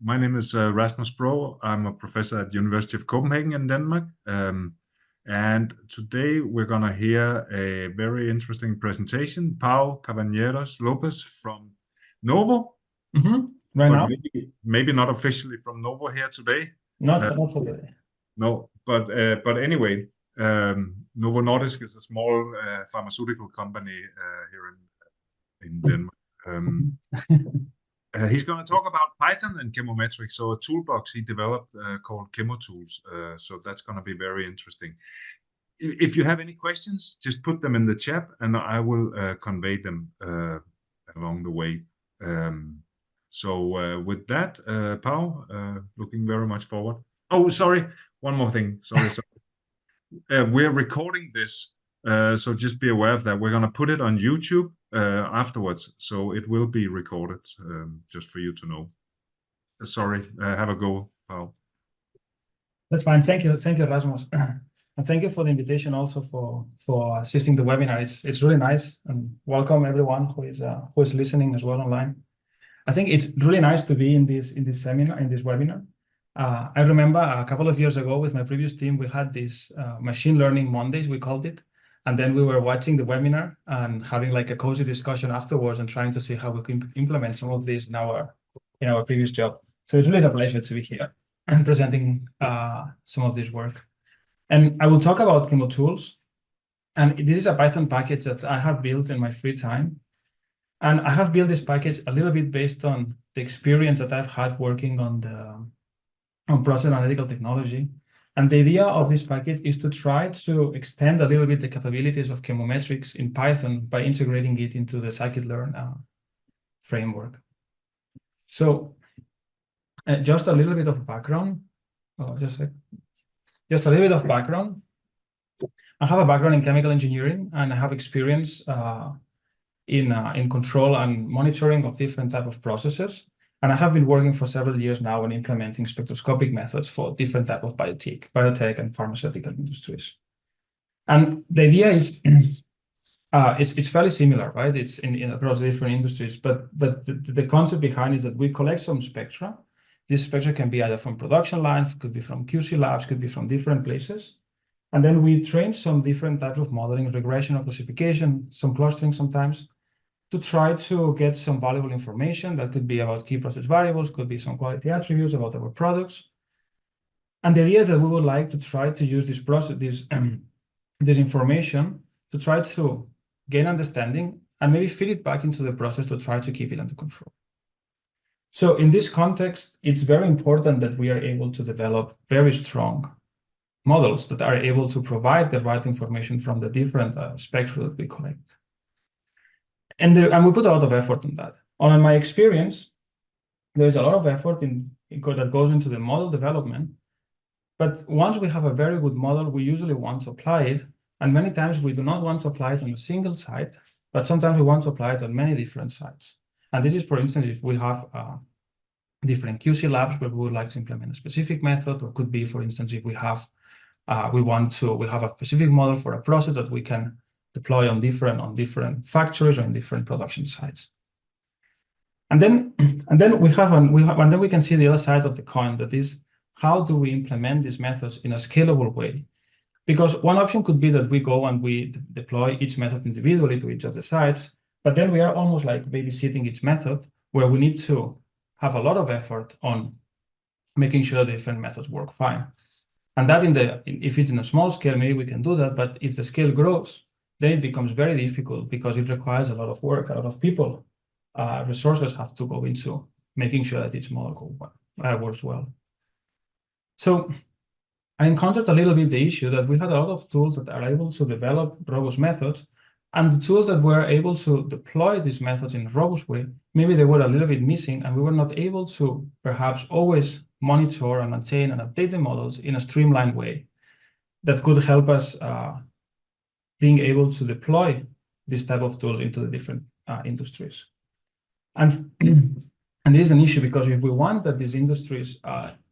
My name is Rasmus Bro. I'm a professor at the University of Copenhagen in Denmark. And today we're going to hear a very interesting presentation. Pau Cabaneros Lopez from Novo, Right but now? maybe not officially from Novo here today. Not today. No, but anyway, Novo Nordisk is a small pharmaceutical company here in Denmark. He's going to talk about Python and chemometrics, so a toolbox he developed called Chemotools. So that's going to be very interesting. If you have any questions, just put them in the chat, and I will convey them along the way. So with that, Pau, looking very much forward. Oh, sorry, one more thing. Sorry. We're recording this, so just be aware of that. We're going to put it on YouTube afterwards, so it will be recorded, just for you to know. Sorry, have a go, Pau. That's fine. Thank you, Rasmus, and thank you for the invitation also for assisting the webinar. It's really nice, and welcome everyone who is listening as well online. I think it's really nice to be in this webinar. I remember a couple of years ago with my previous team, we had this machine learning Mondays, we called it. And then we were watching the webinar and having like a cozy discussion afterwards and trying to see how we can implement some of this in our previous job. So it's really a pleasure to be here and presenting some of this work. And I will talk about Chemotools. And this is a Python package that I have built in my free time. And I have built this package a little bit based on the experience that I've had working on process analytical technology. And the idea of this package is to try to extend a little bit the capabilities of chemometrics in Python by integrating it into the scikit-learn framework. So just a little bit of background. Just a little bit of background. I have a background in chemical engineering, and I have experience in control and monitoring of different type of processes. And I have been working for several years now on implementing spectroscopic methods for different type of biotech and pharmaceutical industries. And the idea is, it's fairly similar, right? It's across different industries, but the concept behind is that we collect some spectra. This spectra can be either from production lines, could be from QC labs, could be from different places. And then we train some different types of modeling, regression or classification, some clustering sometimes, to try to get some valuable information that could be about key process variables, could be some quality attributes about our products. And the idea is that we would like to try to use this information to try to gain understanding and maybe feed it back into the process to try to keep it under control. So in this context, it's very important that we are able to develop very strong models that are able to provide the right information from the different spectra that we collect. And we put a lot of effort on that. On my experience, there's a lot of effort that goes into the model development. But once we have a very good model, we usually want to apply it. And many times we do not want to apply it on a single site, but sometimes we want to apply it on many different sites. And this is, for instance, if we have different QC labs where we would like to implement a specific method, or could be, for instance, if we have a specific model for a process that we can deploy on different factories or in different production sites. And then we can see the other side of the coin, that is, how do we implement these methods in a scalable way? Because one option could be that we go and we deploy each method individually to each of the sites, but then we are almost like babysitting each method, where we need to have a lot of effort on making sure the different methods work fine. And that if it's in a small scale, maybe we can do that, but if the scale grows, then it becomes very difficult because it requires a lot of work, a lot of people. Resources have to go into making sure that each model works well. So I encountered a little bit the issue that we had a lot of tools that are able to develop robust methods, and the tools that were able to deploy these methods in a robust way, maybe they were a little bit missing, and we were not able to perhaps always monitor and maintain and update the models in a streamlined way that could help us being able to deploy this type of tools into the different industries. And this is an issue because if we want that these industries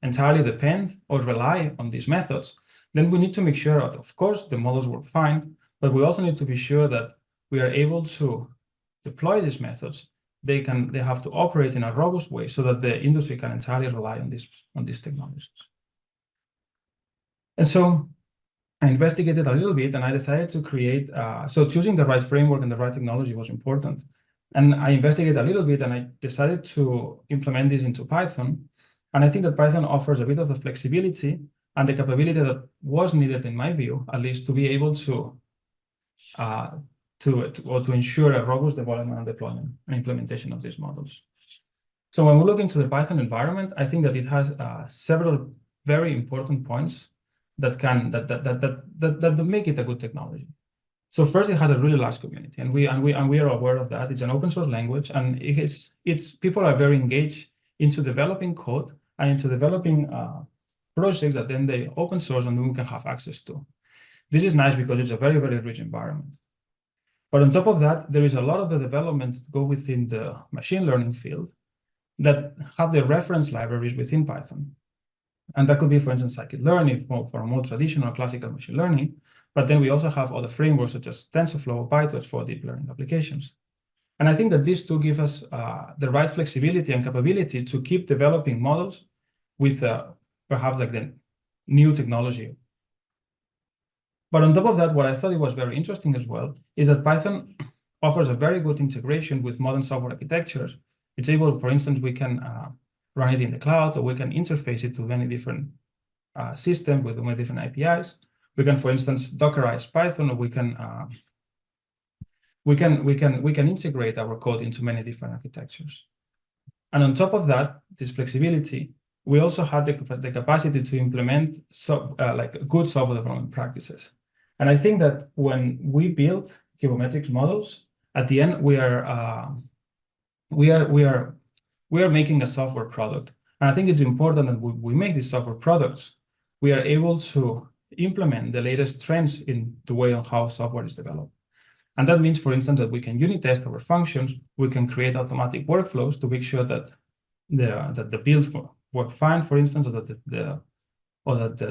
entirely depend or rely on these methods, then we need to make sure that, of course, the models work fine, but we also need to be sure that we are able to deploy these methods they have to operate in a robust way so that the industry can entirely rely on these technologies. And so I investigated a little bit and I decided to create, so choosing the right framework and the right technology was important. And I investigated a little bit and I decided to implement this into Python. And I think that Python offers a bit of the flexibility and the capability that was needed, in my view, at least, to be able to ensure a robust development and deployment and implementation of these models. So when we look into the Python environment, I think that it has several very important points that make it a good technology. So first, it has a really large community, and we are aware of that. It's an open source language, and people are very engaged into developing code and into developing projects that then they open source and we can have access to. This is nice because it's a very, very rich environment. But on top of that, there is a lot of the developments that go within the machine learning field that have the reference libraries within Python. And that could be, for instance, scikit-learn for more traditional classical machine learning. But then we also have other frameworks such as TensorFlow or PyTorch for deep learning applications. And I think that these two give us the right flexibility and capability to keep developing models with perhaps like the new technology. But on top of that, what I thought it was very interesting as well is that Python offers a very good integration with modern software architectures. It's able, for instance, we can run it in the cloud, or we can interface it to many different systems with many different APIs. We can, for instance, Dockerize Python, or we can integrate our code into many different architectures. And on top of that, this flexibility, we also had the capacity to implement like good software development practices. And I think that when we build chemometrics models, at the end we are making a software product. And I think it's important that we make these software products, we are able to implement the latest trends in the way of how software is developed. And that means, for instance, that we can unit test our functions, we can create automatic workflows to make sure that the builds work fine, for instance, or that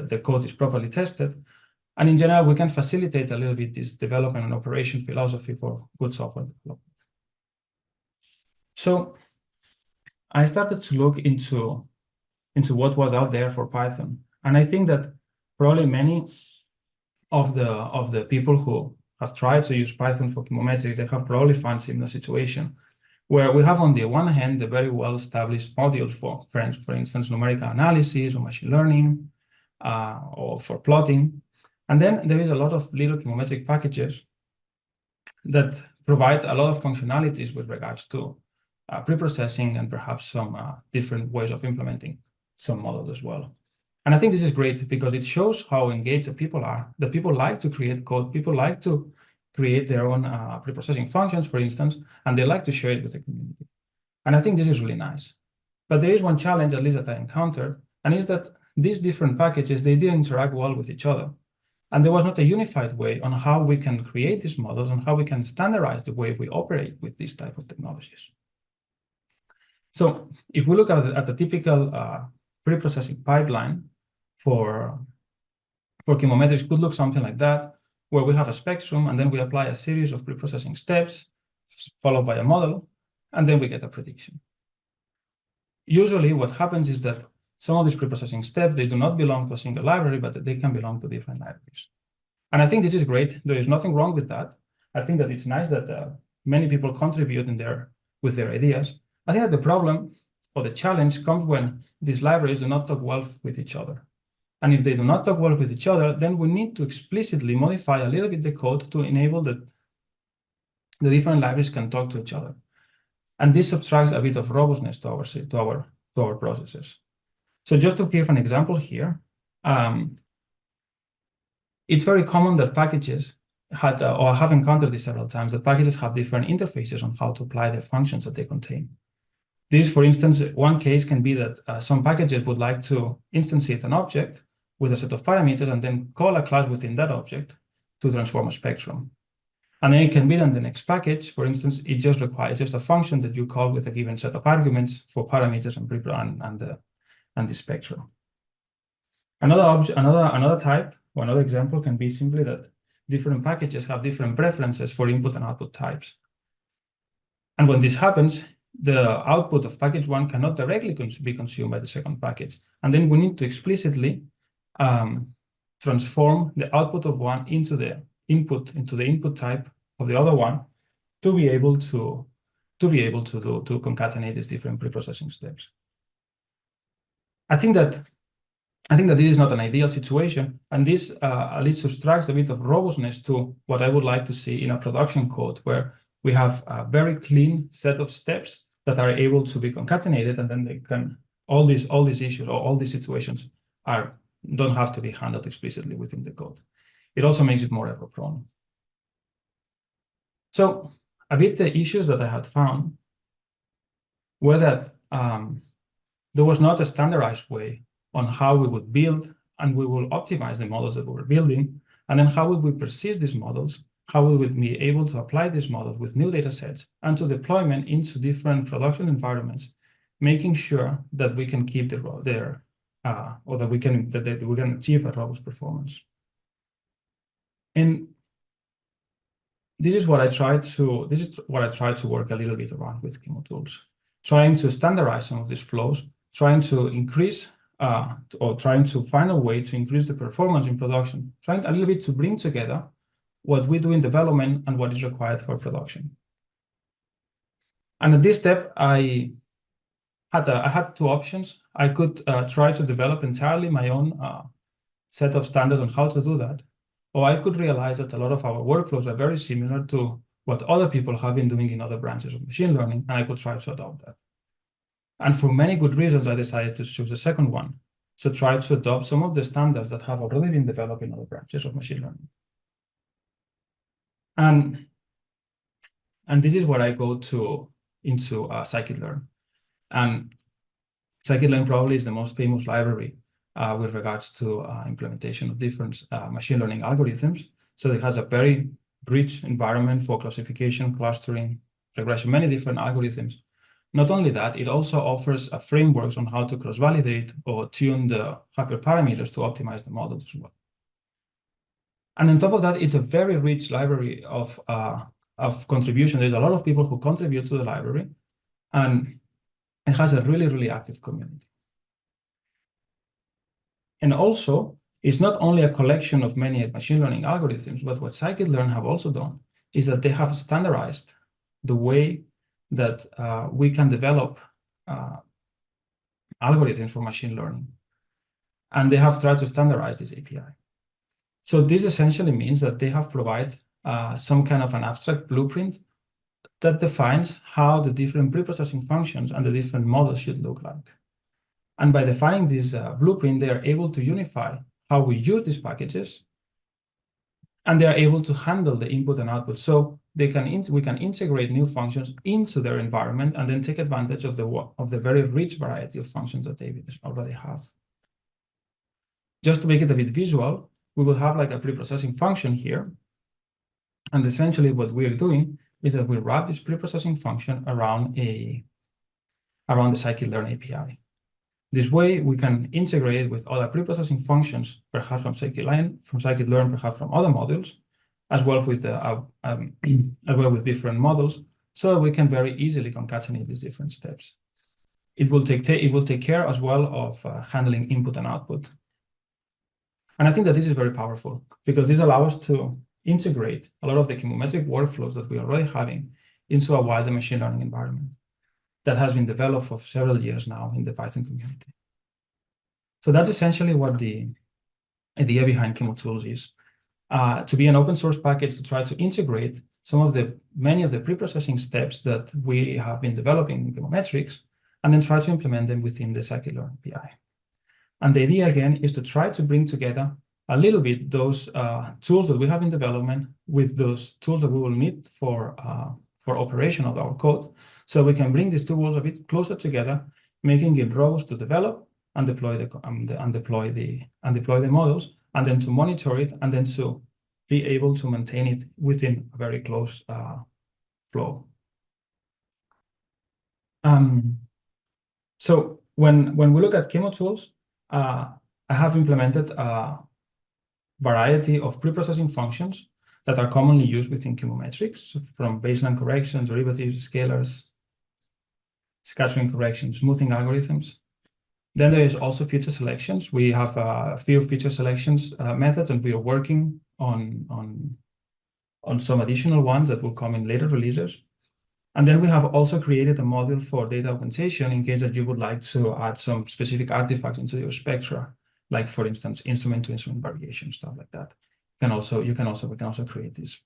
the code is properly tested. And in general, we can facilitate a little bit this development and operation philosophy for good software development. So I started to look into what was out there for Python. And I think that probably many of the people who have tried to use Python for chemometrics, they have probably found similar situation, where we have on the one hand the very well-established modules for instance, numerical analysis or machine learning, or for plotting. And then there is a lot of little chemometric packages that provide a lot of functionalities with regards to pre-processing and perhaps some different ways of implementing some models as well. And I think this is great because it shows how engaged the people are. The people like to create code, people like to create their own pre-processing functions, for instance, and they like to share it with the community. And I think this is really nice. But there is one challenge, at least that I encountered, and is that these different packages, they didn't interact well with each other. And there was not a unified way on how we can create these models and how we can standardize the way we operate with these type of technologies. So if we look at the typical pre-processing pipeline for chemometrics, could look something like that, where we have a spectrum and then we apply a series of pre-processing steps followed by a model, and then we get a prediction. Usually what happens is that some of these pre-processing steps, they do not belong to a single library, but they can belong to different libraries. And I think this is great. There is nothing wrong with that. I think that it's nice that many people contribute with their ideas. I think that the problem or the challenge comes when these libraries do not talk well with each other. And if they do not talk well with each other, then we need to explicitly modify a little bit the code to enable that the different libraries can talk to each other. And this subtracts a bit of robustness to our processes. So just to give an example here, it's very common that packages or I have encountered this several times, that packages have different interfaces on how to apply the functions that they contain. This, for instance, one case can be that some packages would like to instantiate an object with a set of parameters and then call a class within that object to transform a spectrum. And then it can be that the next package, for instance, it just requires just a function that you call with a given set of arguments for parameters and the spectrum. Another type or another example can be simply that different packages have different preferences for input and output types. And when this happens, the output of package one cannot directly be consumed by the second package. And then we need to explicitly transform the output of one into the input type of the other one to be able to concatenate these different preprocessing steps. I think that this is not an ideal situation, and this at least subtracts a bit of robustness to what I would like to see in a production code, where we have a very clean set of steps that are able to be concatenated, and then they can all these issues or all these situations don't have to be handled explicitly within the code. It also makes it more error-prone. So a bit the issues that I had found were that there was not a standardized way on how we would build and we will optimize the models that we were building, and then how would we persist these models, how we would be able to apply these models with new data sets and to deployment into different production environments, making sure that we can keep that we can achieve a robust performance. And this is what I tried to work a little bit around with Chemotools, trying to standardize some of these flows, trying to increase or trying to find a way to increase the performance in production, trying a little bit to bring together what we do in development and what is required for production. And at this step, I had two options. I could try to develop entirely my own set of standards on how to do that, or I could realize that a lot of our workflows are very similar to what other people have been doing in other branches of machine learning, and I could try to adopt that. And for many good reasons, I decided to choose the second one, to try to adopt some of the standards that have already been developed in other branches of machine learning. And this is where I go into scikit-learn. And scikit-learn probably is the most famous library with regards to implementation of different machine learning algorithms. So it has a very rich environment for classification, clustering, regression, many different algorithms. Not only that, it also offers frameworks on how to cross-validate or tune the hyperparameters to optimize the models as well. And on top of that, it's a very rich library of contribution. There's a lot of people who contribute to the library, and it has a really, really active community. And also, it's not only a collection of many machine learning algorithms, but what scikit-learn have also done is that they have standardized the way that we can develop algorithms for machine learning. And they have tried to standardize this API. So this essentially means that they have provided some kind of an abstract blueprint that defines how the different preprocessing functions and the different models should look like. And by defining this blueprint, they are able to unify how we use these packages, and they are able to handle the input and output. So we can integrate new functions into their environment and then take advantage of the very rich variety of functions that they already have. Just to make it a bit visual, we will have like a preprocessing function here. And essentially what we're doing is that we wrap this preprocessing function around the scikit-learn API. This way, we can integrate it with other preprocessing functions, perhaps from scikit-learn, perhaps from other modules, as well with different models, so we can very easily concatenate these different steps. It will take care as well of handling input and output. And I think that this is very powerful because this allows us to integrate a lot of the chemometric workflows that we are already having into a wider machine learning environment that has been developed for several years now in the Python community. So that's essentially what the idea behind Chemotools is, to be an open source package to try to integrate many of the preprocessing steps that we have been developing in chemometrics, and then try to implement them within the scikit-learn API. And the idea, again, is to try to bring together a little bit those tools that we have in development with those tools that we will need for operation of our code, so we can bring these tools a bit closer together, making it robust to develop and deploy the models, and then to monitor it, and then to be able to maintain it within a very close flow. So when we look at Chemotools, I have implemented a variety of preprocessing functions that are commonly used within chemometrics, from baseline corrections, derivatives, scalars, scattering correction, smoothing algorithms. Then there is also feature selections. We have a few feature selections methods, and we are working on some additional ones that will come in later releases. And then we have also created a module for data augmentation in case that you would like to add some specific artifacts into your spectra, like for instance, instrument-to-instrument variation, stuff like that. We can also create this.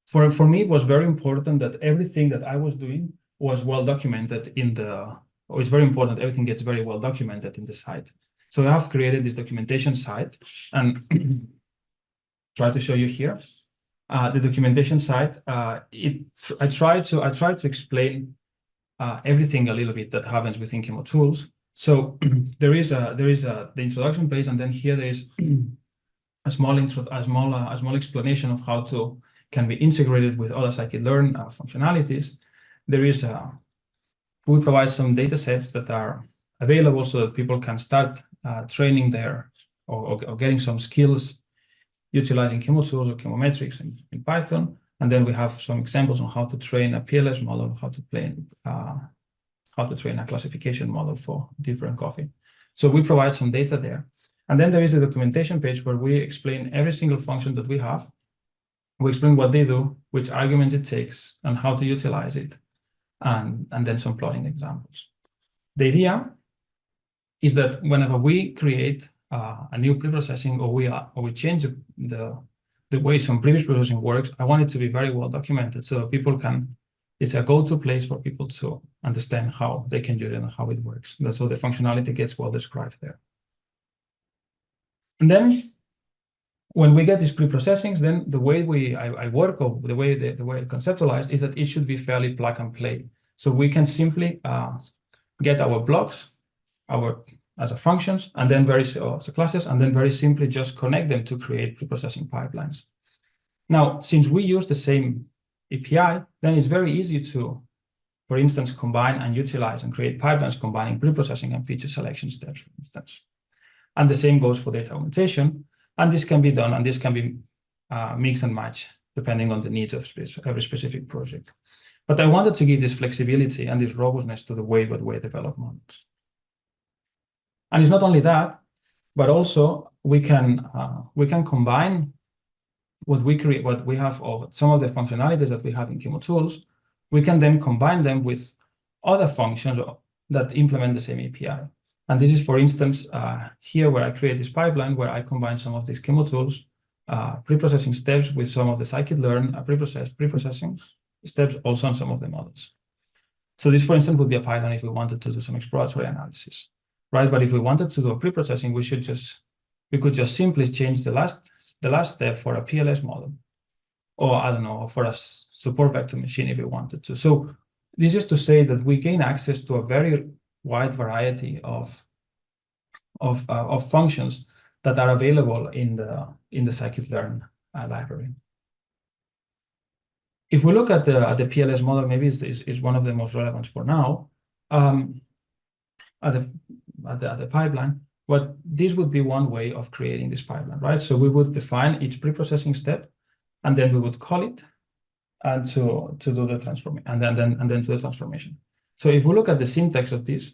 For me, it was very important that everything that I was doing was well documented it's very important everything gets very well documented in the site. So I have created this documentation site and try to show you here. The documentation site, I try to explain everything a little bit that happens within Chemotools. So there is the introduction page, and then here there is a small explanation of how to can be integrated with other scikit-learn functionalities. We provide some data sets that are available so that people can start training their or getting some skills utilizing Chemotools or chemometrics in Python. And then we have some examples on how to train a PLS model, how to train a classification model for different coffee. So we provide some data there. And then there is a documentation page where we explain every single function that we have. We explain what they do, which arguments it takes, and how to utilize it, and then some plotting examples. The idea is that whenever we create a new preprocessing or we change the way some previous processing works, I want it to be very well documented so people can, it's a go-to place for people to understand how they can do it and how it works. So the functionality gets well described there. And then when we get these preprocessings, then the way I work, or the way I conceptualize, is that it should be fairly plug and play. So we can simply get our blocks, as a functions, and then classes, and then very simply just connect them to create preprocessing pipelines. Now, since we use the same API, then it's very easy to, for instance, combine and utilize and create pipelines combining preprocessing and feature selection steps, for instance. And the same goes for data augmentation. And this can be done, and this can be mix and match depending on the needs of every specific project. But I wanted to give this flexibility and this robustness to the way that we develop models. And it's not only that, but also we can combine what we have, or some of the functionalities that we have in Chemotools. We can then combine them with other functions that implement the same API. And this is, for instance, here where I create this pipeline where I combine some of these Chemotools preprocessing steps with some of the scikit-learn preprocessing steps also on some of the models. So this, for instance, would be a pipeline if we wanted to do some exploratory analysis, right? But if we wanted to do a preprocessing, we could just simply change the last step for a PLS model, or I don't know, for a support vector machine if we wanted to. So this is to say that we gain access to a very wide variety of functions that are available in the scikit-learn library. If we look at the PLS model, maybe is one of the most relevant for now. At the pipeline, but this would be one way of creating this pipeline, right? So we would define each preprocessing step, and then we would call it, and to do the transformation, and then to the transformation. So if we look at the syntax of this,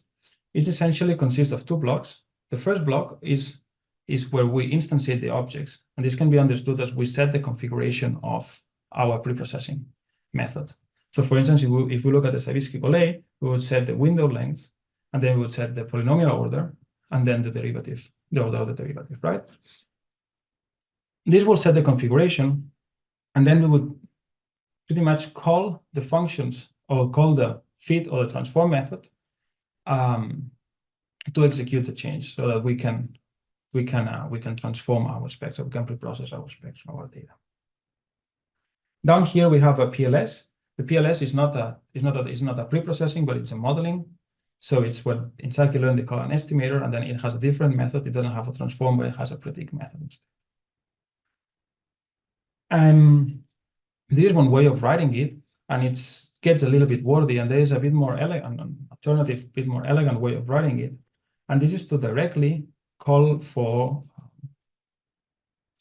it essentially consists of two blocks. The first block is where we instantiate the objects, and this can be understood as we set the configuration of our preprocessing method. So for instance, if we look at the Savitzky-Golay, we would set the window length, and then we would set the polynomial order, and then the derivative, the order of the derivative, right? This will set the configuration, and then we would pretty much call the functions or call the fit or the transform method to execute the change, so that we can transform our specs, so we can preprocess our specs, our data. Down here we have a PLS. The PLS is not a preprocessing, but it's a modeling. So it's what in scikit-learn they call an estimator, and then it has a different method. It doesn't have a transform, but it has a predict method instead. This is one way of writing it, and it gets a little bit wordy, and there is a bit more elegant, an alternative, bit more elegant way of writing it. And this is to directly call for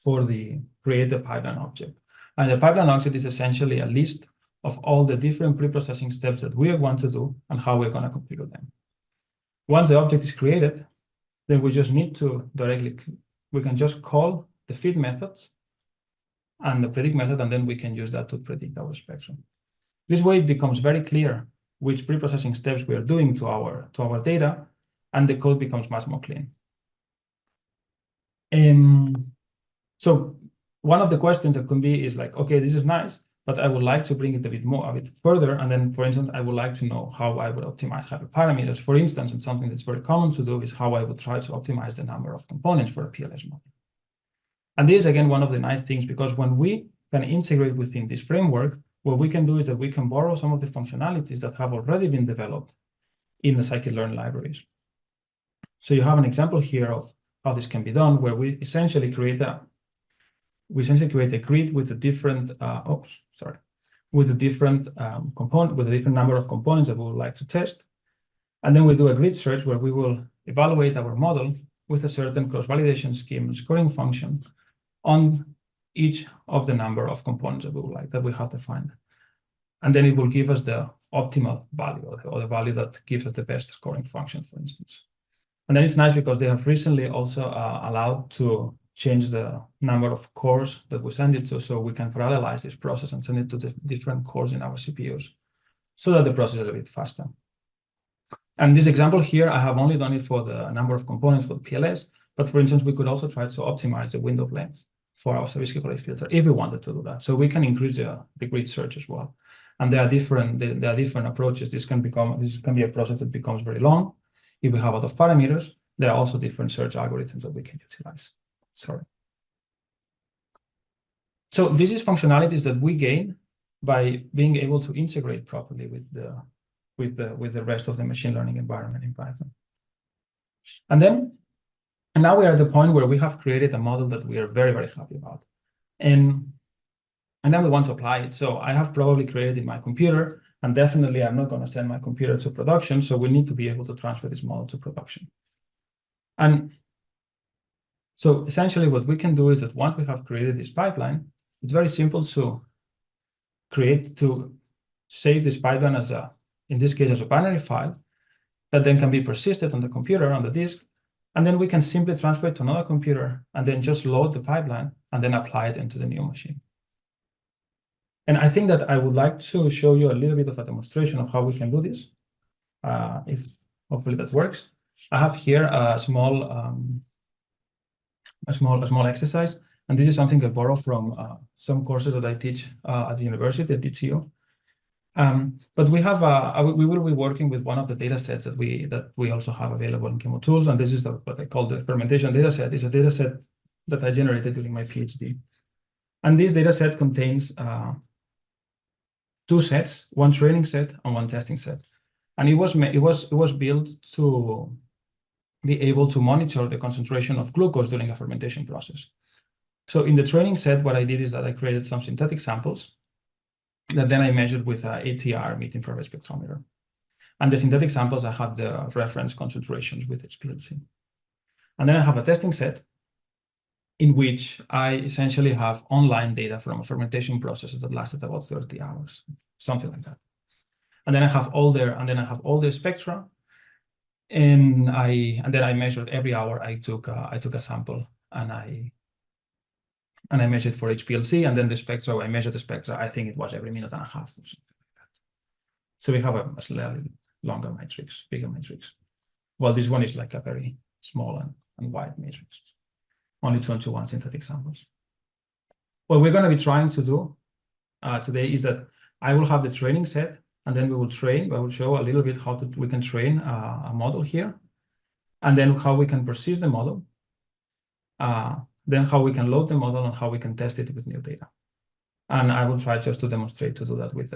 the create the pipeline object. And the pipeline object is essentially a list of all the different pre-processing steps that we want to do and how we're going to configure them. Once the object is created, then we just need to we can just call the fit methods and the predict method, and then we can use that to predict our spectrum. This way, it becomes very clear which pre-processing steps we are doing to our data, and the code becomes much more clean. So one of the questions that can be is like, okay, this is nice, but I would like to bring it a bit further. And then, for instance, I would like to know how I would optimize hyperparameters. For instance, and something that's very common to do is how I would try to optimize the number of components for a PLS model. And this is, again, one of the nice things, because when we can integrate within this framework, what we can do is that we can borrow some of the functionalities that have already been developed in the scikit-learn libraries. So you have an example here of how this can be done, where we essentially create a grid with the different with a different number of components that we would like to test. And then we do a grid search where we will evaluate our model with a certain cross-validation scheme and scoring function on each of the number of components that we have defined. And then it will give us the optimal value, or the value that gives us the best scoring function, for instance. And then it's nice because they have recently also allowed to change the number of cores that we send it to, so we can parallelize this process and send it to the different cores in our CPUs, so that the process is a bit faster. And this example here, I have only done it for the number of components for the PLS, but for instance, we could also try to optimize the window length for our Sawicki filter if we wanted to do that. So we can increase the grid search as well. And there are different approaches. This can be a process that becomes very long. If we have a lot of parameters, there are also different search algorithms that we can utilize. Sorry. So this is functionalities that we gain by being able to integrate properly with the rest of the machine learning environment in Python. And now we are at the point where we have created a model that we are very, very happy about. And then we want to apply it. So I have probably created in my computer, and definitely I'm not going to send my computer to production. So we need to be able to transfer this model to production. And so essentially what we can do is that once we have created this pipeline, it's very simple to save this pipeline as in this case, as a binary file that then can be persisted on the computer, on the disk. And then we can simply transfer it to another computer and then just load the pipeline and then apply it into the new machine. And I think that I would like to show you a little bit of a demonstration of how we can do this. If hopefully that works. I have here a small exercise, and this is something I borrow from some courses that I teach at the university at DTU. But we will be working with one of the data sets that we also have available in Chemotools, and this is what I call the fermentation data set. It's a data set that I generated during my PhD. And this data set contains two sets, one training set and one testing set. And it was built to be able to monitor the concentration of glucose during a fermentation process. So in the training set, what I did is that I created some synthetic samples that then I measured with an ATR mid-infrared spectrometer. And the synthetic samples, I have the reference concentrations with HPLC. And then I have a testing set in which I essentially have online data from a fermentation process that lasted about 30 hours, something like that. And then I have all the spectra, and then I measured every hour. I took a sample and I measured for HPLC, and then the spectra. I measured the spectra. I think it was every minute and a half or something like that. So we have a slightly longer matrix, bigger matrix. Well, this one is like a very small and wide matrix. Only 2-to-1 synthetic samples. What we're going to be trying to do today is that I will have the training set, and then we will train. I will show a little bit how we can train a model here, and then how we can persist the model, then how we can load the model, and how we can test it with new data. And I will try just to demonstrate to do that with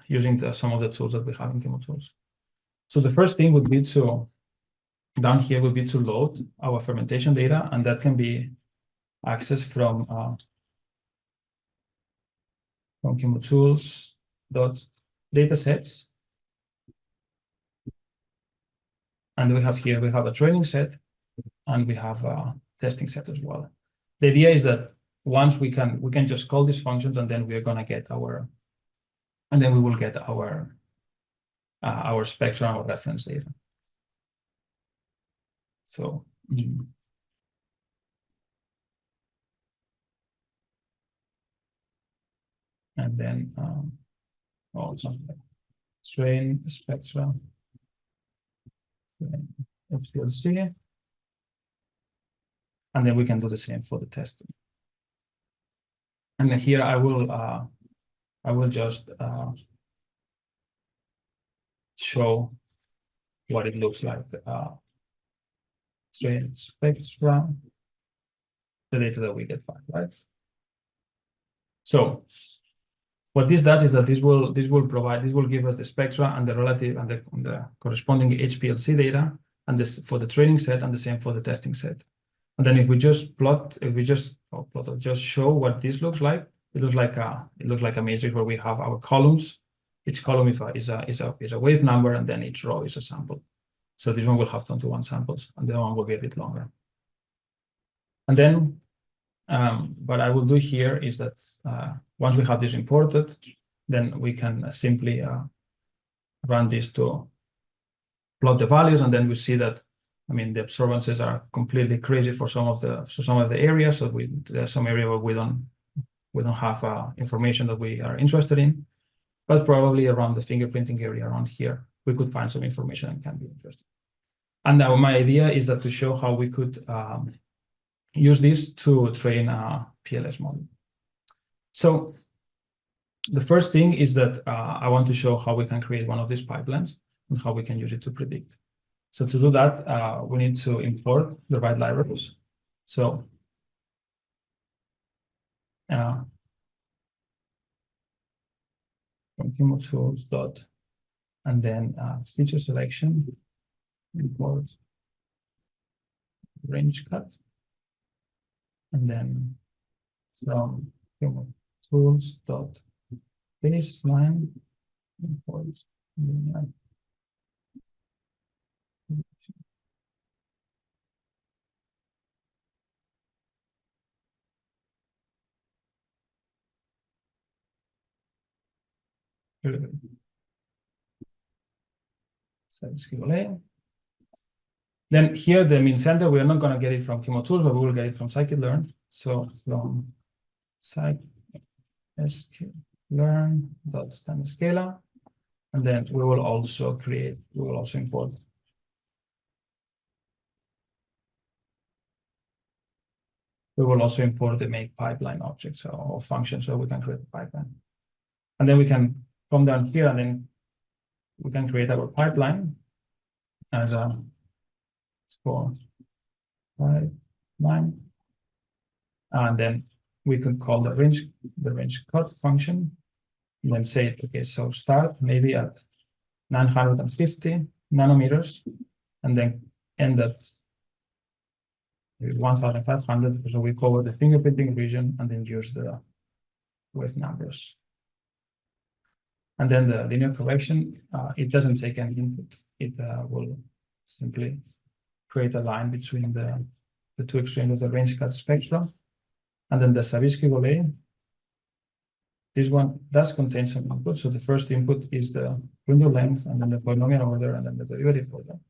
using some of the tools that we have in Chemotools. So the first thing would be down here would be to load our fermentation data, and that can be accessed from Chemotools.datasets. And we have a training set, and we have a testing set as well. The idea is that once we can just call these functions, and then we are going to get our and then we will get our spectrum, our reference data. So and then also strain spectra, HPLC, and then we can do the same for the testing. And then here I will just show what it looks like. Strain spectra, the data that we get back, right? So what this does is that this will give us the spectra and the relative and the corresponding HPLC data, and this for the training set and the same for the testing set. And then if we just plot, or just show what this looks like, it looks like a matrix where we have our columns. Each column is a wave number, and then each row is a sample. So this one will have 21 samples, and the other one will be a bit longer. And then what I will do here is that once we have this imported, then we can simply run this to plot the values, and then we see that, I mean, the absorbances are completely crazy for some of the areas. So there's some area where we don't have information that we are interested in, but probably around the fingerprinting area around here, we could find some information that can be interesting. And now my idea is that to show how we could use this to train a PLS model. So the first thing is that I want to show how we can create one of these pipelines and how we can use it to predict. So to do that, we need to import the right libraries. So from Chemotools dot, and then feature selection, import range cut, and then from Chemotools dot baseline, import Then here the mean center, we are not going to get it from Chemotools, but we will get it from scikit-learn. So from scikit-learn.standard scalar, and then we will also import the make pipeline object, or function, so we can create a pipeline. And then we can come down here, and then we can create our pipeline as a score pipeline, and then we could call the range cut function, and then say, okay, so start maybe at 950 nanometers, and then end at 1,500, so we cover the fingerprinting region, and then use the wave numbers. And then the linear correction, it doesn't take any input. It will simply create a line between the two extremes of the range cut spectrum. And then the Savinsky-Golay, this one does contain some input. So the first input is the window length, and then the polynomial order, and then the derivative order.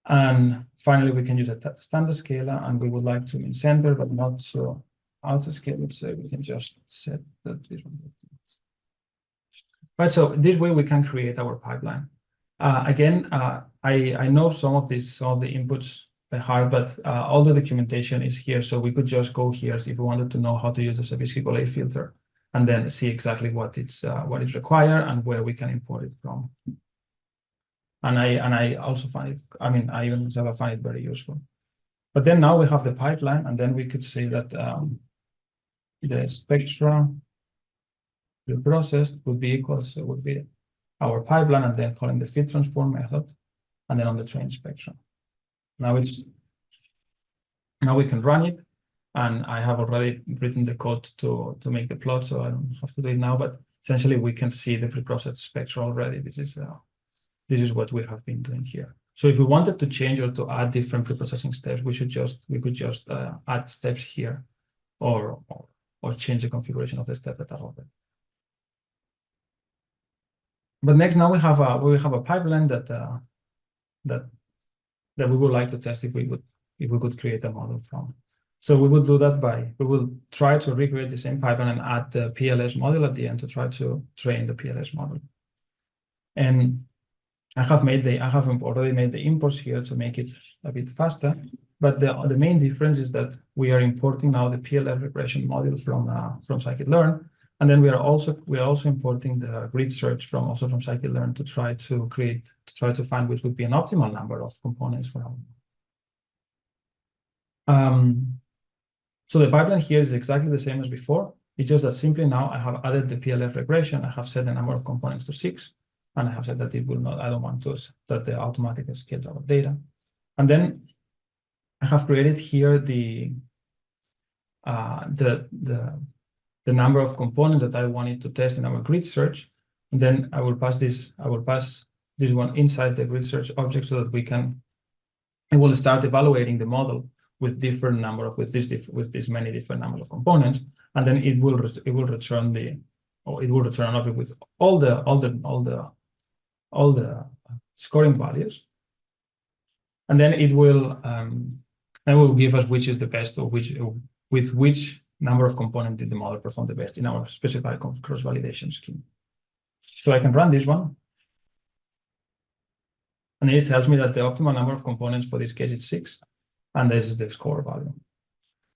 And finally, we can use a standard scalar, and we would like to mean center, but not so auto scale. Let's say we can just set that this one. Right, so this way we can create our pipeline. Again, I know some of the inputs by heart, but all the documentation is here, so we could just go here if we wanted to know how to use the Savinsky-Golay filter, and then see exactly what is required and where we can import it from. And I also find it, I mean, I even find it very useful. But then now we have the pipeline, and then we could say that the spectra processed would be our pipeline, and then calling the fit transform method, and then on the train spectrum. Now we can run it, and I have already written the code to make the plot, so I don't have to do it now. But essentially, we can see the preprocessed spectra already. This is what we have been doing here. So if we wanted to change or to add different preprocessing steps, we could just add steps here, or change the configuration of the step that are already. But next, now we have a pipeline that we would like to test if we could create a model from. So we would do that we will try to recreate the same pipeline and add the PLS model at the end to try to train the PLS model. And I have already made the imports here to make it a bit faster. But the main difference is that we are importing now the PLS regression model from scikit-learn, and then we are also importing the grid search from scikit-learn to try to find which would be an optimal number of components for our. So the pipeline here is exactly the same as before. It's just that simply now I have added the PLS regression. I have set the number of components to 6, and I have said that it will not. I don't want that the automatic scales our data, and then I have created here the number of components that I wanted to test in our grid search, and then I will pass this one inside the grid search object so that it will start evaluating the model with these many different numbers of components, and then it will return an object with all the scoring values, and then it will give us which is the best, or with which number of components did the model perform the best in our specified cross-validation scheme. So I can run this one, and it tells me that the optimal number of components for this case is 6, and this is the score value.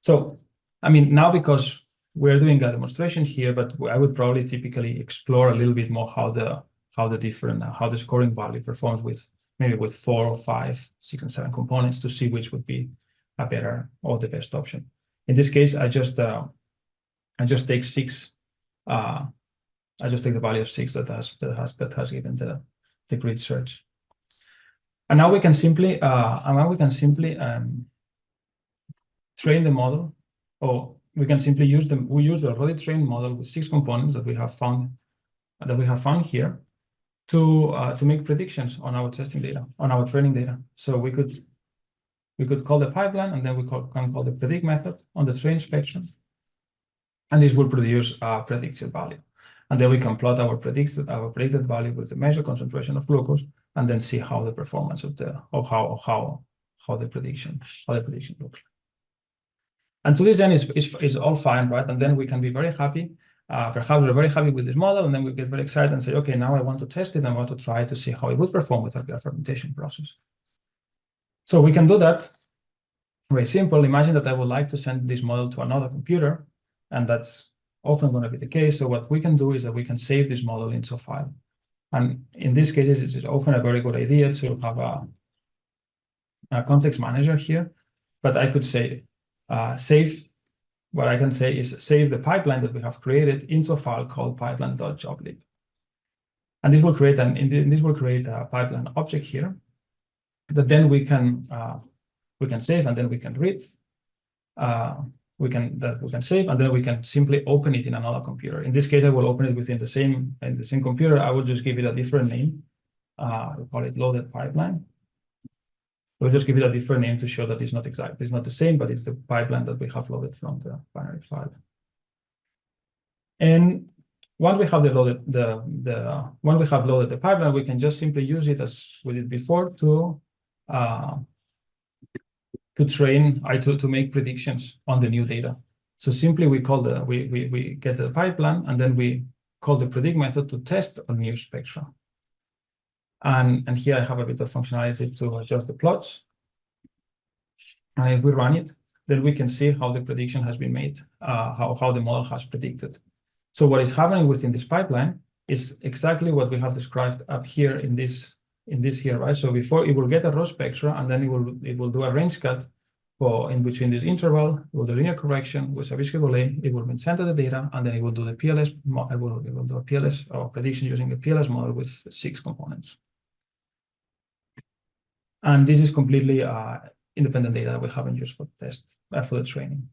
So, I mean, now because we're doing a demonstration here, but I would probably typically explore a little bit more how the scoring value performs with 4 or 5, 6, and 7 components to see which would be a better or the best option. In this case, I just take 6. I just take the value of 6 that has given the grid search. And now we can simply train the model, or we can simply use the already trained model with 6 components that we have found here to make predictions on our testing data, on our training data. So we could call the pipeline, and then we can call the predict method on the train spectrum, and this will produce a predicted value. And then we can plot our predicted value with the measured concentration of glucose, and then see how the performance of how the prediction looks like. And to this end is all fine, right? And then we can be very happy. Perhaps we're very happy with this model, and then we get very excited and say, okay, now I want to test it. I want to try to see how it would perform with our fermentation process. So we can do that very simple. Imagine that I would like to send this model to another computer, and that's often going to be the case. So what we can do is that we can save this model into a file. And in these cases, it's often a very good idea to have a context manager here. But I could say what I can say is save the pipeline that we have created into a file called pipeline.joblib. And this will create a pipeline object here that then we can save, and then we can read. We can save, and then we can simply open it in another computer. In this case, I will open it within the same computer. I will just give it a different name. We'll call it loaded pipeline. We'll just give it a different name to show that it's not the same, but it's the pipeline that we have loaded from the binary file. And once we have loaded the pipeline, we can just simply use it as we did before to make predictions on the new data. So simply we get the pipeline, and then we call the predict method to test on new spectra. And here I have a bit of functionality to adjust the plots. And if we run it, then we can see how the prediction has been made, how the model has predicted. So what is happening within this pipeline is exactly what we have described up here in this here, right? So before it will get a raw spectra, and then it will do a range cut in between this interval. It will do linear correction with Savitsky Golay. It will center the data, and then it will do the PLS. It will do a PLS or prediction using a PLS model with 6 components. And this is completely independent data that we haven't used for the training.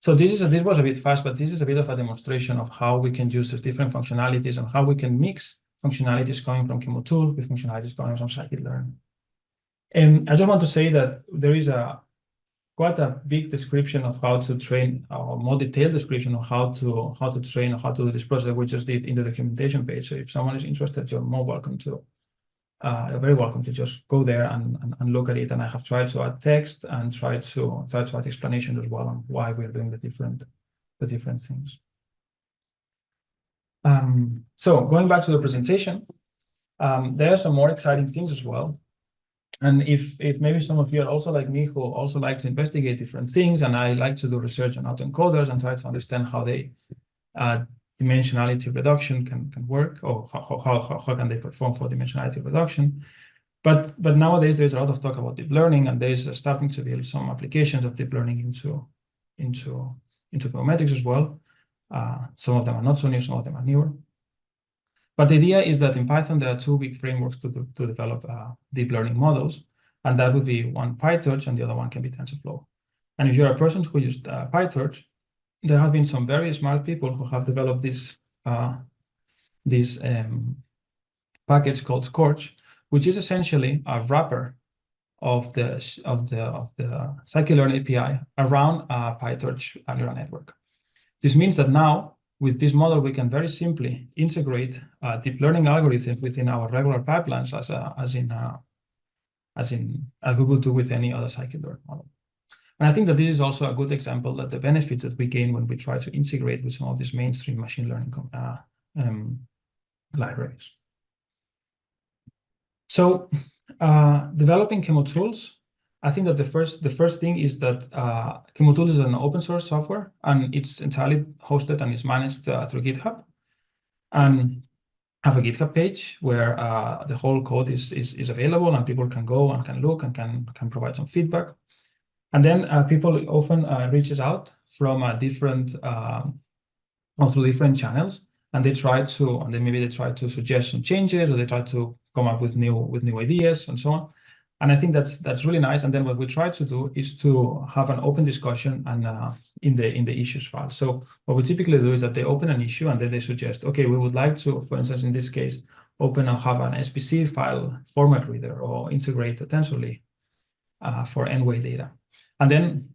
So this was a bit fast, but this is a bit of a demonstration of how we can use these different functionalities and how we can mix functionalities coming from Chemotools with functionalities coming from scikit-learn. And I just want to say that there is a quite a big description of how to train, or more detailed description of how to train or how to do this process we just did in the documentation page. So if someone is interested, you're more welcome to. You're very welcome to just go there and look at it. And I have tried to add text and try to add explanation as well on why we're doing the different things. So going back to the presentation, there are some more exciting things as well. And if maybe some of you are also like me, who also like to investigate different things, and I like to do research on autoencoders and try to understand how they dimensionality reduction can work, or how can they perform for dimensionality reduction. But nowadays there's a lot of talk about deep learning, and there's starting to be some applications of deep learning into chemometrics as well. Some of them are not so new, some of them are newer. But the idea is that in Python, there are two big frameworks to develop deep learning models. And that would be one PyTorch, and the other one can be TensorFlow. And if you're a person who used PyTorch, there have been some very smart people who have developed this package called Scorch, which is essentially a wrapper of the scikit-learn API around a PyTorch neural network. This means that now, with this model, we can very simply integrate deep learning algorithms within our regular pipelines, as we would do with any other scikit-learn model. And I think that this is also a good example that the benefits that we gain when we try to integrate with some of these mainstream machine learning libraries. So, developing Chemotools, I think that the first thing is that Chemotools is an open source software, and it's entirely hosted and is managed through GitHub. And have a GitHub page where the whole code is available, and people can go and can look and can provide some feedback. And then people often reaches out from different channels, and they try to, and then maybe they try to suggest some changes, or they try to come up with new ideas and so on. And I think that's really nice. And then what we try to do is to have an open discussion and in the issues file. So what we typically do is that they open an issue, and then they suggest, okay, we would like to, for instance, in this case, have an SPC file format reader, or integrate a TensorLi for n-way data. And then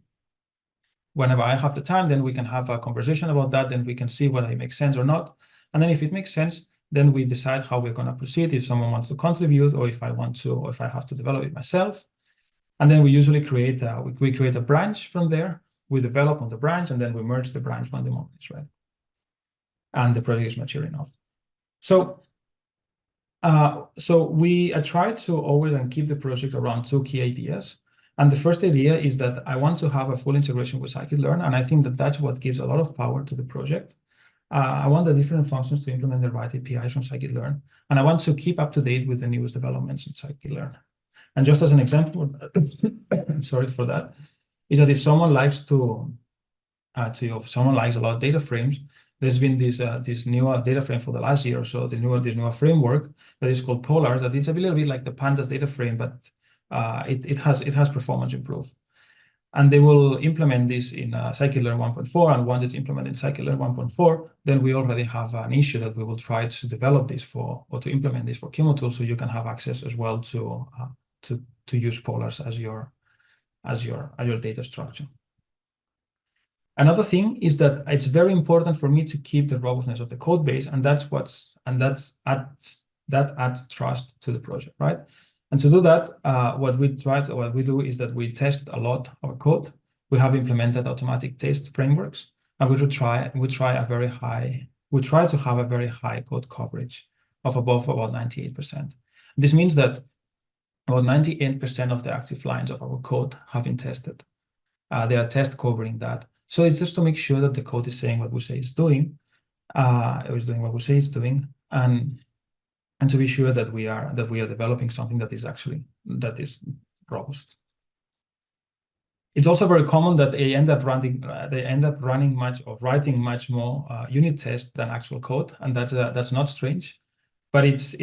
whenever I have the time, then we can have a conversation about that. Then we can see whether it makes sense or not. And then if it makes sense, then we decide how we're going to proceed, if someone wants to contribute, or if I want to, or if I have to develop it myself. And then we usually create a branch from there. We develop on the branch, and then we merge the branch when the moment is ready, and the project is mature enough. So I try to always keep the project around two key ideas. And the first idea is that I want to have a full integration with scikit-learn, and I think that that's what gives a lot of power to the project. I want the different functions to implement the right APIs from scikit-learn, and I want to keep up to date with the newest developments in scikit-learn. And just as an example, sorry for that, is that if someone likes if someone likes a lot of data frames, there's been this newer data frame for the last year or so, this newer framework that is called Polars, that it's a little bit like the Pandas data frame, but it has performance improved. And they will implement this in scikit-learn 1.4, and once it's implemented in scikit-learn 1.4, then we already have an issue that we will try to develop this for, or to implement this for Chemotools, so you can have access as well to use Polars as your data structure. Another thing is that it's very important for me to keep the robustness of the code base, and that adds trust to the project, right? And to do that, what we do is that we test a lot our code. We have implemented automatic test frameworks, and we try to have a very high code coverage of above about 98%. This means that about 98% of the active lines of our code have been tested. They are test covering that. So it's just to make sure that the code is saying what we say it's doing, or is doing what we say it's doing, and to be sure that we are developing something that is robust. It's also very common that they end up writing much more unit tests than actual code, and that's not strange, but it's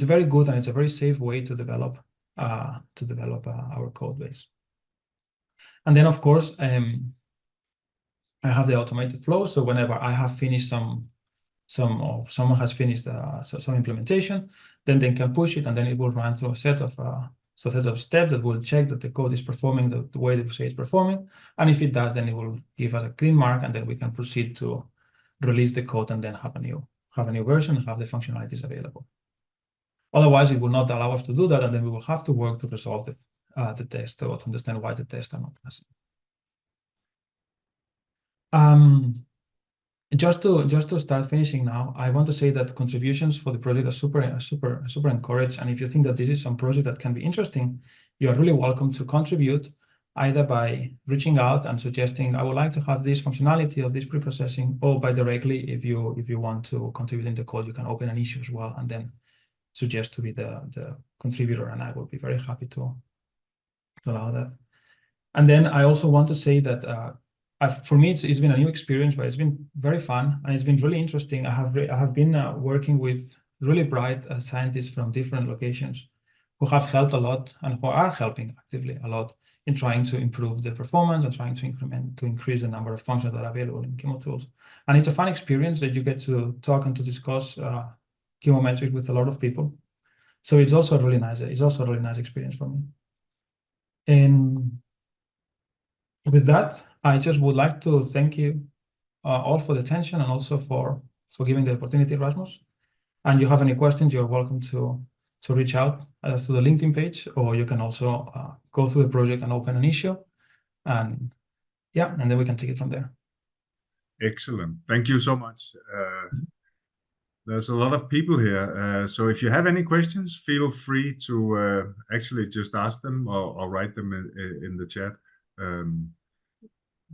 very good, and it's a very safe way to develop our code base. And then of course I have the automated flow. So whenever I have finished someone has finished some implementation, then they can push it, and then it will run through a set of So set of steps that will check that the code is performing the way they say it's performing. And if it does, then it will give us a green mark, and then we can proceed to release the code and then have a new version, have the functionalities available. Otherwise, it will not allow us to do that, and then we will have to work to resolve the test or to understand why the tests are not passing. Just to start finishing now, I want to say that contributions for the project are super encouraged. And if you think that this is some project that can be interesting, you are really welcome to contribute either by reaching out and suggesting, I would like to have this functionality of this pre-processing, or by directly, if you want to contribute in the code, you can open an issue as well and then suggest to be the contributor, and I will be very happy to allow that. And then I also want to say that for me, it's been a new experience, but it's been very fun and it's been really interesting. I have been working with really bright scientists from different locations who have helped a lot and who are helping actively a lot in trying to improve the performance and trying to increase the number of functions that are available in Chemotools. And it's a fun experience that you get to talk and to discuss chemometrics with a lot of people. So it's also a really nice experience for me. And with that, I just would like to thank you all for the attention and also for giving the opportunity, Rasmus. And you have any questions, you're welcome to reach out to the LinkedIn page, or you can also go through the project and open an issue. And yeah, and then we can take it from there. Excellent. Thank you so much. There's a lot of people here. So if you have any questions, feel free to actually just ask them or write them in the chat.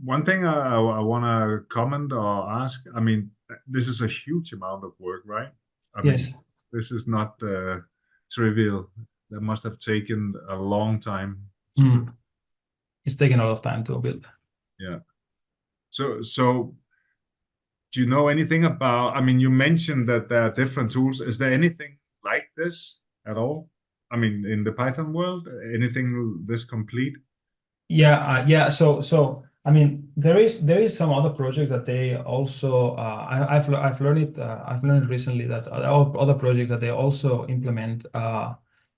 One thing I want to comment or ask, I mean, this is a huge amount of work, right? I mean, Yes. this is not trivial. That must have taken a long time to do. It's taken a lot of time to build. Yeah. So do you know anything about, I mean, you mentioned that there are different tools. Is there anything like this at all? I mean, in the Python world, anything this complete? Yeah. So I mean, there is some other projects that they also I've learned it recently that other projects that they also implement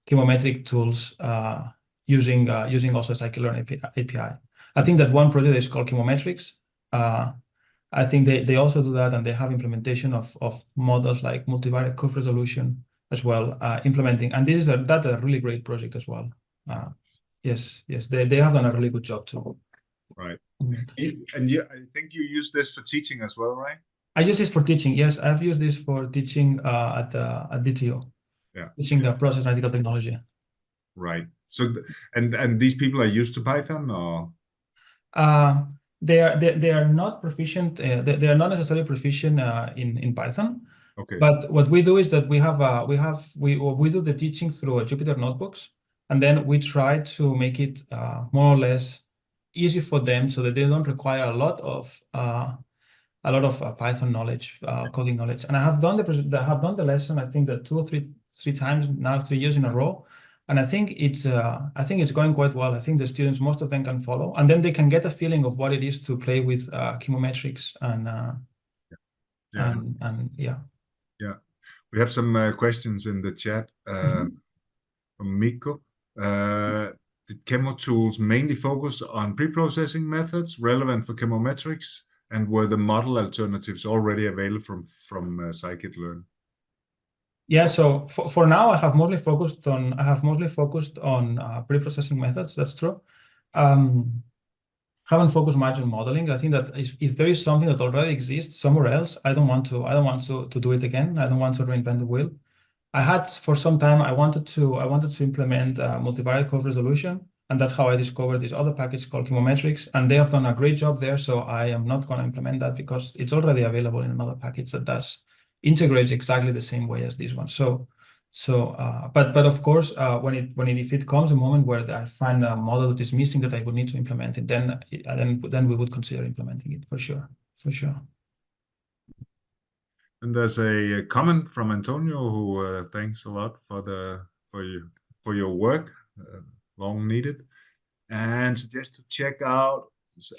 chemometric tools using also scikit-learn API. I think that one project is called Chemometrics. I think they also do that, and they have implementation of models like multivariate curve resolution as well, implementing. And that's a really great project as well. Yes, they have done a really good job too. Right. And I think you use this for teaching as well, right? I use this for teaching. Yes, I've used this for teaching at DTO. Yeah. Teaching the process analytical technology. Right. So and these people are used to Python, or? They are not proficient. They are not necessarily proficient in Python. Okay. But what we do is that we do the teaching through Jupyter notebooks, and then we try to make it more or less easy for them, so that they don't require a lot of Python knowledge, coding knowledge. And I have done the lesson, I think that 2 or 3 times now, 3 years in a row. And I think it's going quite well. I think the students, most of them, can follow, and then they can get a feeling of what it is to play with chemometrics and yeah. Yeah, we have some questions in the chat from Mikko. Did Chemotools mainly focus on pre-processing methods relevant for chemometrics, and were the model alternatives already available from scikit-learn? Yeah, so for now, I have mostly focused on pre-processing methods. That's true. Haven't focused much on modeling. I think that if there is something that already exists somewhere else, I don't want to do it again. I don't want to reinvent the wheel. I had for some time, I wanted to implement multivariate curve resolution, and that's how I discovered this other package called Chemometrics, and they have done a great job there. So I am not going to implement that because it's already available in another package that integrates exactly the same way as this one. But of course, if it comes a moment where I find a model that is missing that I would need to implement it, then we would consider implementing it for sure. And there's a comment from Antonio who thanks a lot for your work, long needed, and suggests to check out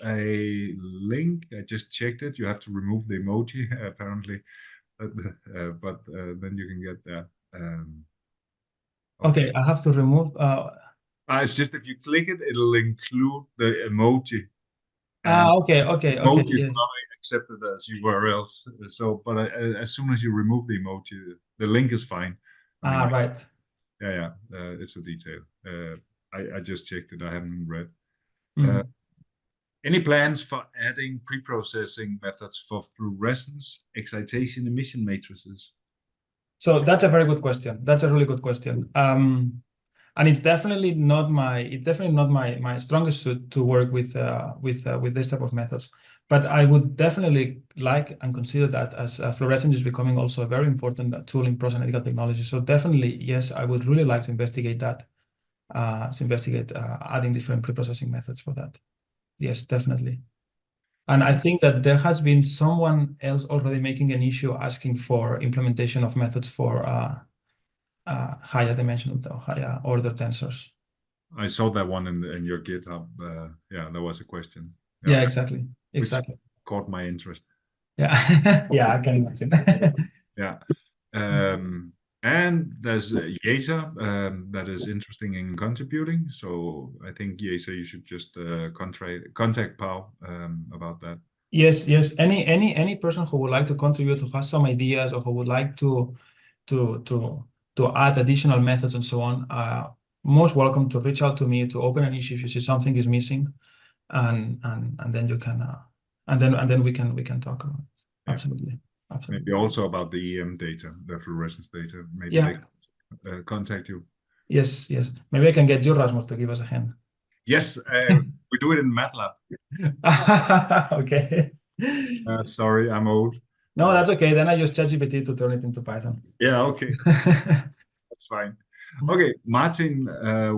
a link. I just checked it. You have to remove the emoji apparently, but then you can get that. Okay, I have to remove. It's just if you click it, it'll include the emoji, and Okay, emoji is yeah. not accepted as URLs. So, but as soon as you remove the emoji, the link is fine. I mean, Right. yeah, it's a detail. I just checked it. I haven't read. Mm. Any plans for adding pre-processing methods for fluorescence, excitation, emission matrices? So that's a very good question. That's a really good question. And it's definitely not my strongest suit to work with this type of methods. But I would definitely like and consider that as fluorescence is becoming also a very important tool in process analytical technology. So definitely, yes, I would really like to investigate that. Adding different pre-processing methods for that. Yes, definitely. And I think that there has been someone else already making an issue asking for implementation of methods for higher dimensional or higher order tensors. I saw that one in your GitHub. Yeah, there was a question. Yeah, Yeah, exactly. which Exactly. caught my interest. Yeah. Yeah, I can imagine. Yeah. And there's Yesa that is interesting in contributing. So I think Yesa, you should just contact Pau about that. Yes, yes. Any person who would like to contribute, who has some ideas, or who would like to to to add additional methods and so on, most welcome to reach out to me to open an issue if you see something is missing, and then you can and then we can talk about it. Yeah. Absolutely. Maybe Absolutely. also about the EM data, the fluorescence data. Maybe they Yeah. contact you. Yes, yes. Maybe I can get you, Rasmus, to give us a hand. Yes, we do it in MATLAB. Okay. Sorry, I'm old. No, that's okay. Then I use ChatGPT to turn it into Python. Yeah, okay, that's fine. Okay, Martin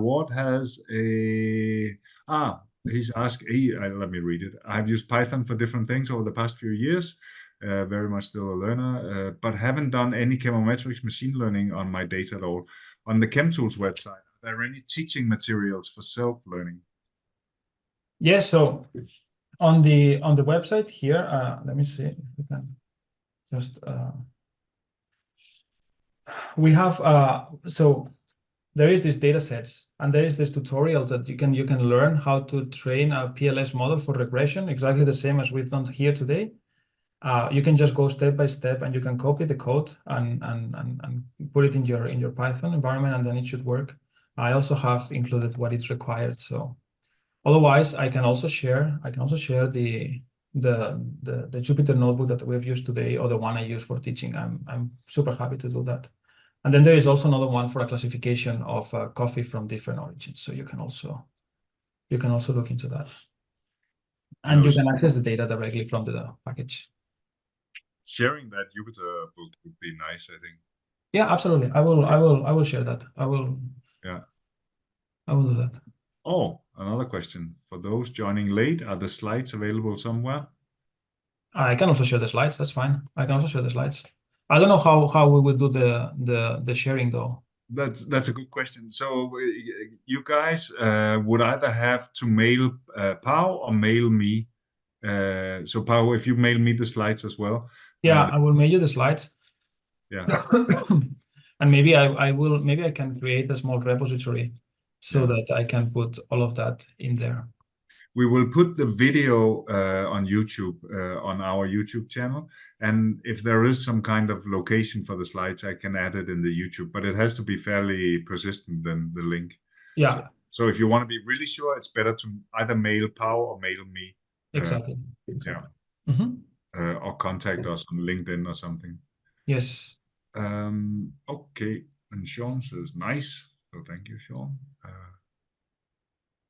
Ward has he's asked. Let me read it. I've used Python for different things over the past few years. Very much still a learner, but haven't done any chemometrics machine learning on my data at all. On the Chemotools website, are there any teaching materials for self-learning? Yes, so on the website here, let me see if we can just we have so there is these data sets and there is this tutorials that you can learn how to train a PLS model for regression, exactly the same as we've done here today. You can just go step by step and you can copy the code and put it in your Python environment, and then it should work. I also have included what is required. So otherwise, I can also share the Jupyter notebook that we've used today, or the one I use for teaching. I'm super happy to do that. And then there is also another one for a classification of coffee from different origins. So you can also look into that. And you can access the data directly from the package. Sharing that Jupyter book would be nice, I think. Yeah, absolutely. I will share that. I will do that. Oh, another question. For those joining late, are the slides available somewhere? I can also share the slides. That's fine. I can also share the slides. I don't know how we would do the sharing though. That's a good question. So you guys would either have to mail Pau or mail me. So Pau, if you mail me the slides as well. Yeah, I will mail you the slides. Yeah. And maybe I can create a small repository so that I can put all of that in there. We will put the video on YouTube, on our YouTube channel. And if there is some kind of location for the slides, I can add it in the YouTube, but it has to be fairly persistent than the link. Yeah. So if you want to be really sure, it's better to either mail Pau or mail me. Exactly. Yeah. Mm-hmm. Or contact us on LinkedIn or something. Yes. Okay. And Sean says, nice. So thank you, Sean.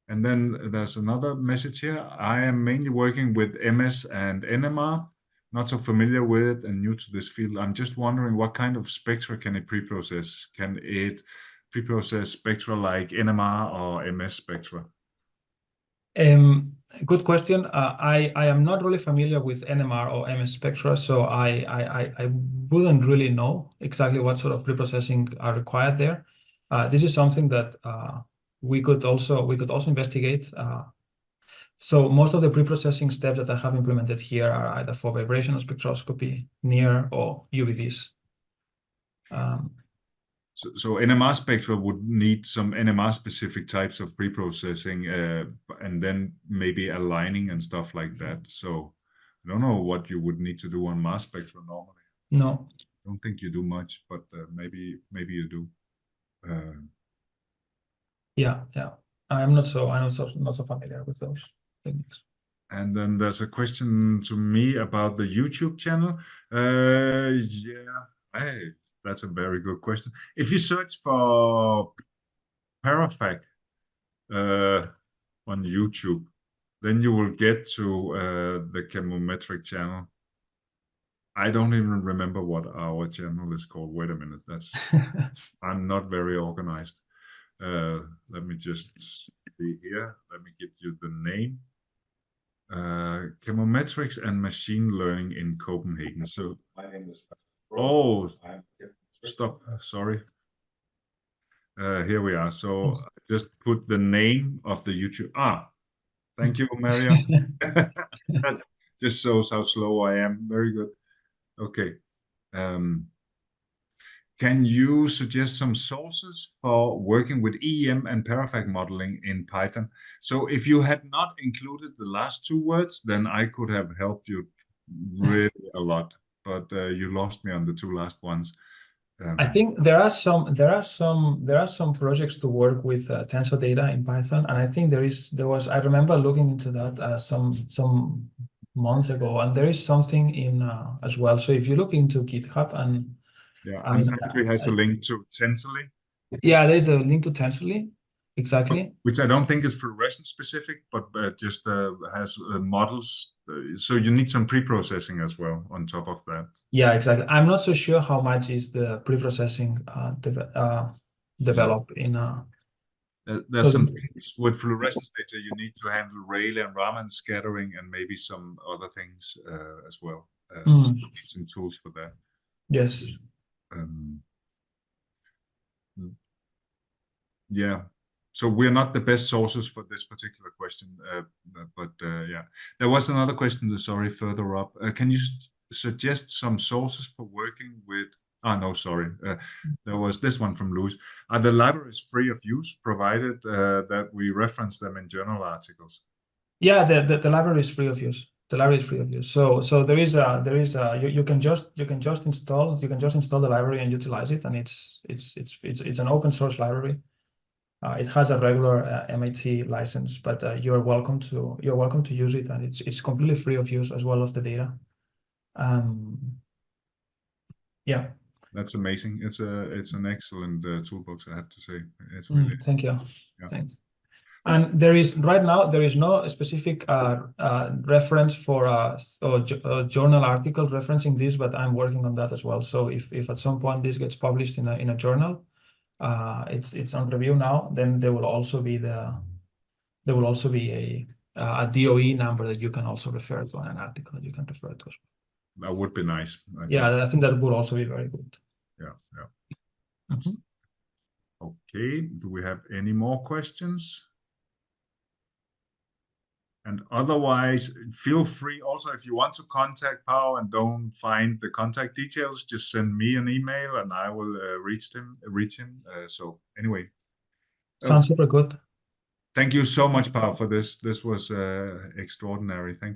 And then there's another message here. I am mainly working with MS and NMR, not so familiar with it and new to this field. I'm just wondering what kind of spectra can it pre-process? Can it pre-process spectra like NMR or MS spectra? Good question. I am not really familiar with NMR or MS spectra, so I wouldn't really know exactly what sort of preprocessing are required there. This is something that we could also investigate. So most of the preprocessing steps that I have implemented here are either for vibrational spectroscopy, NIR, or UVVs. So NMR spectra would need some NMR specific types of pre-processing, and then maybe aligning and stuff like that. So I don't know what you would need to do on mass spectra normally. No. I don't think you do much, but maybe you do. Yeah. I'm not so familiar with those techniques. And then there's a question to me about the YouTube channel. Hey, that's a very good question. If you search for Parafag on YouTube, then you will get to the Chemometric channel. I don't even remember what our channel is called. Wait a minute, I'm not very organized. Let me just see here. Let me give you the name. Chemometrics and Machine Learning in Copenhagen. So, oh, stop. Sorry. Here we are. So I just put the name of the YouTube. Thank you, Maria. That just shows how slow I am. Very good. Okay. Can you suggest some sources for working with EEM and Parafag modeling in Python? So if you had not included the last two words, then I could have helped you really a lot. But you lost me on the two last ones. I think there are some projects to work with tensor data in Python, and I think I remember looking into that some months ago, and there is something in as well. So if you look into GitHub and Andrew has a link to Tensorly. Yeah, there's a link to Tensorly, exactly. Which I don't think is fluorescence specific, but just has models. So you need some pre-processing as well on top of that. Yeah, exactly. I'm not so sure how much is the pre-processing developed in. There's some things with fluorescence data you need to handle Rayleigh and Raman scattering and maybe some other things as well. So some tools for that. Yes. Yeah. So we're not the best sources for this particular question, but yeah. There was another question, sorry, further up. Can you suggest some sources for working with... no, sorry. There was this one from Louis. Are the libraries free of use, provided that we reference them in journal articles? Yeah, the library is free of use. The library is free of use. So you can just install the library and utilize it, and it's an open source library. It has a regular MIT license, but you're welcome to use it, and it's completely free of use as well as the data. Yeah. That's amazing. It's an excellent toolbox, I have to say. It's really thank you. Yeah. Thanks. And right now there is no specific reference for a journal article referencing this, but I'm working on that as well. So if at some point this gets published in a journal, it's on review now, then there will also be a DOE number that you can also refer to, and an article that you can refer to as well. That would be nice. I think that would also be very good. Yeah. Okay. Do we have any more questions? And otherwise, feel free also, if you want to contact Pao and don't find the contact details, just send me an email and I will reach him. So anyway. Sounds super good. Thank you so much, Pao, for this. This was extraordinary. Thank you.